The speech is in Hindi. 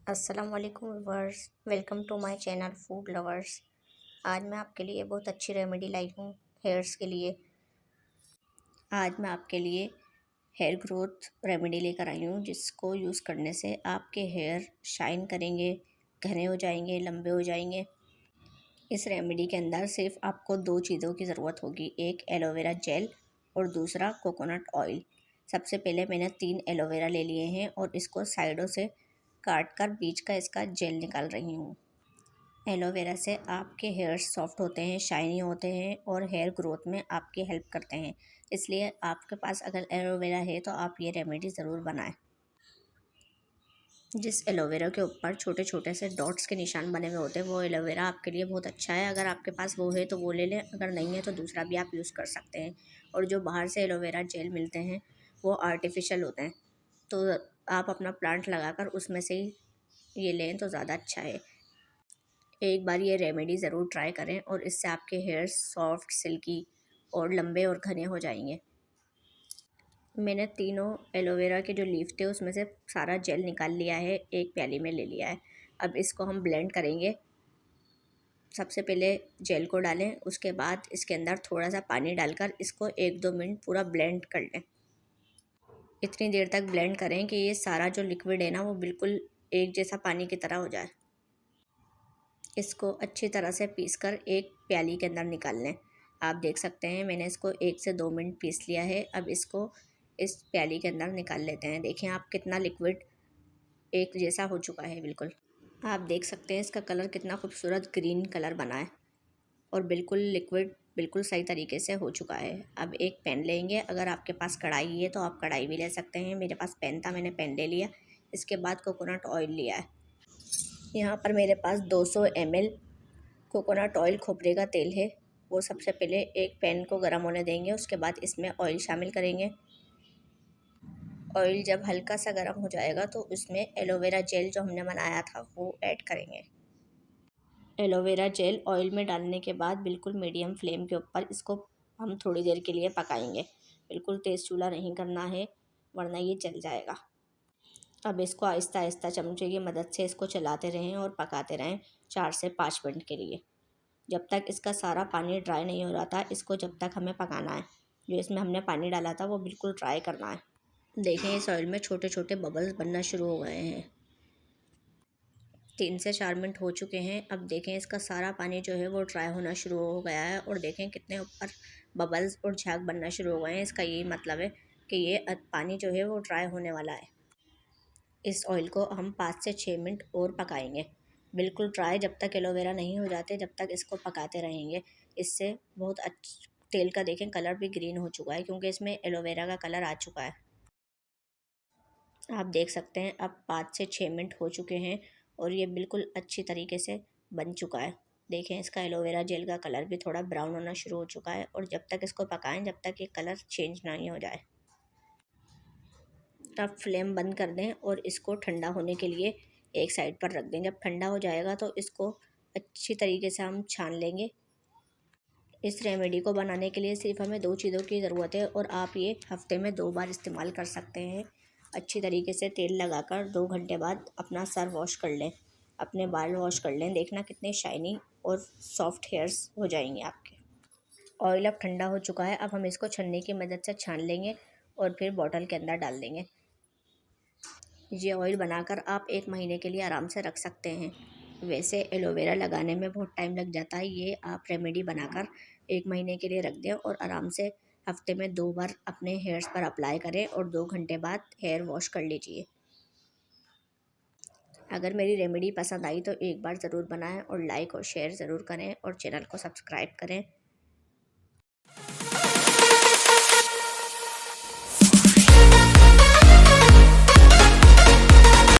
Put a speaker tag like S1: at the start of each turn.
S1: अस्सलाम वालेकुम viewers, welcome to my channel food lovers. आज मैं आपके लिए बहुत अच्छी रेमेडी लाई हूँ हेयर्स के लिए। आज मैं आपके लिए हेयर ग्रोथ रेमेडी लेकर आई हूँ, जिसको यूज़ करने से आपके हेयर शाइन करेंगे, घने हो जाएंगे, लंबे हो जाएंगे। इस रेमेडी के अंदर सिर्फ आपको दो चीज़ों की ज़रूरत होगी, एक एलोवेरा जेल और दूसरा कोकोनट ऑयल। सबसे पहले मैंने 3 एलोवेरा ले लिए हैं और इसको साइडों से काट कर बीच का इसका जेल निकाल रही हूँ। एलोवेरा से आपके हेयर्स सॉफ्ट होते हैं, शाइनी होते हैं और हेयर ग्रोथ में आपकी हेल्प करते हैं। इसलिए आपके पास अगर एलोवेरा है तो आप ये रेमेडी ज़रूर बनाएं। जिस एलोवेरा के ऊपर छोटे छोटे से डॉट्स के निशान बने हुए होते हैं वो एलोवेरा आपके लिए बहुत अच्छा है। अगर आपके पास वो है तो वो ले लें, अगर नहीं है तो दूसरा भी आप यूज़ कर सकते हैं। और जो बाहर से एलोवेरा जेल मिलते हैं वो आर्टिफिशियल होते हैं, तो आप अपना प्लांट लगाकर उसमें से ही ये लें तो ज़्यादा अच्छा है। एक बार ये रेमेडी ज़रूर ट्राई करें और इससे आपके हेयर्स सॉफ्ट, सिल्की और लंबे और घने हो जाएंगे। मैंने तीनों एलोवेरा के जो लीफ थे उसमें से सारा जेल निकाल लिया है, एक प्याली में ले लिया है। अब इसको हम ब्लेंड करेंगे। सबसे पहले जेल को डालें, उसके बाद इसके अंदर थोड़ा सा पानी डालकर इसको 1-2 मिनट पूरा ब्लेंड कर लें। इतनी देर तक ब्लेंड करें कि ये सारा जो लिक्विड है ना वो बिल्कुल एक जैसा पानी की तरह हो जाए। इसको अच्छी तरह से पीसकर एक प्याली के अंदर निकाल लें। आप देख सकते हैं मैंने इसको 1 से 2 मिनट पीस लिया है। अब इसको इस प्याली के अंदर निकाल लेते हैं। देखें आप कितना लिक्विड एक जैसा हो चुका है बिल्कुल। आप देख सकते हैं इसका कलर कितना खूबसूरत ग्रीन कलर बना है और बिल्कुल लिक्विड बिल्कुल सही तरीके से हो चुका है। अब एक पैन लेंगे, अगर आपके पास कढ़ाई है तो आप कढ़ाई भी ले सकते हैं। मेरे पास पैन था, मैंने पैन ले लिया। इसके बाद कोकोनट ऑयल लिया है। यहाँ पर मेरे पास 200 ml कोकोनट ऑयल खोपरे का तेल है। वो सबसे पहले एक पैन को गर्म होने देंगे, उसके बाद इसमें ऑयल शामिल करेंगे। ऑयल जब हल्का सा गर्म हो जाएगा तो उसमें एलोवेरा जेल जो हमने बनाया था वो ऐड करेंगे। एलोवेरा जेल ऑयल में डालने के बाद बिल्कुल मीडियम फ्लेम के ऊपर इसको हम थोड़ी देर के लिए पकाएंगे। बिल्कुल तेज़ चूल्हा नहीं करना है वरना ये जल जाएगा। अब इसको आहिस्ता आहिस्ता चमचे की मदद से इसको चलाते रहें और पकाते रहें 4 से 5 मिनट के लिए, जब तक इसका सारा पानी ड्राई नहीं हो रहा था। इसको जब तक हमें पकाना है। जो इसमें हमने पानी डाला था वो बिल्कुल ड्राई करना है। देखें इस ऑयल में छोटे छोटे बबल्स बनना शुरू हो गए हैं। 3 से 4 मिनट हो चुके हैं। अब देखें इसका सारा पानी जो है वो ड्राई होना शुरू हो गया है और देखें कितने ऊपर बबल्स और झाग बनना शुरू हो गए हैं। इसका यही मतलब है कि ये पानी जो है वो ड्राई होने वाला है। इस ऑयल को हम 5 से 6 मिनट और पकाएंगे बिल्कुल ड्राई, जब तक एलोवेरा नहीं हो जाते जब तक इसको पकाते रहेंगे। इससे बहुत तेल का देखें कलर भी ग्रीन हो चुका है क्योंकि इसमें एलोवेरा का कलर आ चुका है। आप देख सकते हैं अब 5 से 6 मिनट हो चुके हैं और ये बिल्कुल अच्छी तरीके से बन चुका है। देखें इसका एलोवेरा जेल का कलर भी थोड़ा ब्राउन होना शुरू हो चुका है और जब तक इसको पकाएं जब तक ये कलर चेंज नहीं हो जाए। अब फ्लेम बंद कर दें और इसको ठंडा होने के लिए एक साइड पर रख दें। जब ठंडा हो जाएगा तो इसको अच्छी तरीके से हम छान लेंगे। इस रेमेडी को बनाने के लिए सिर्फ हमें 2 चीज़ों की ज़रूरत है और आप ये हफ्ते में 2 बार इस्तेमाल कर सकते हैं। अच्छी तरीके से तेल लगाकर 2 घंटे बाद अपना सर वॉश कर लें, अपने बाल वॉश कर लें। देखना कितने शाइनी और सॉफ्ट हेयर्स हो जाएंगे आपके। ऑयल अब ठंडा हो चुका है। अब हम इसको छन्नी की मदद से छान लेंगे और फिर बॉटल के अंदर डाल देंगे। ये ऑयल बनाकर आप 1 महीने के लिए आराम से रख सकते हैं। वैसे एलोवेरा लगाने में बहुत टाइम लग जाता है, ये आप रेमेडी बनाकर 1 महीने के लिए रख दें और आराम से हफ्ते में 2 बार अपने हेयर्स पर अप्लाई करें और 2 घंटे बाद हेयर वॉश कर लीजिए। अगर मेरी रेमेडी पसंद आई तो एक बार ज़रूर बनाएं और लाइक और शेयर ज़रूर करें और चैनल को सब्सक्राइब करें।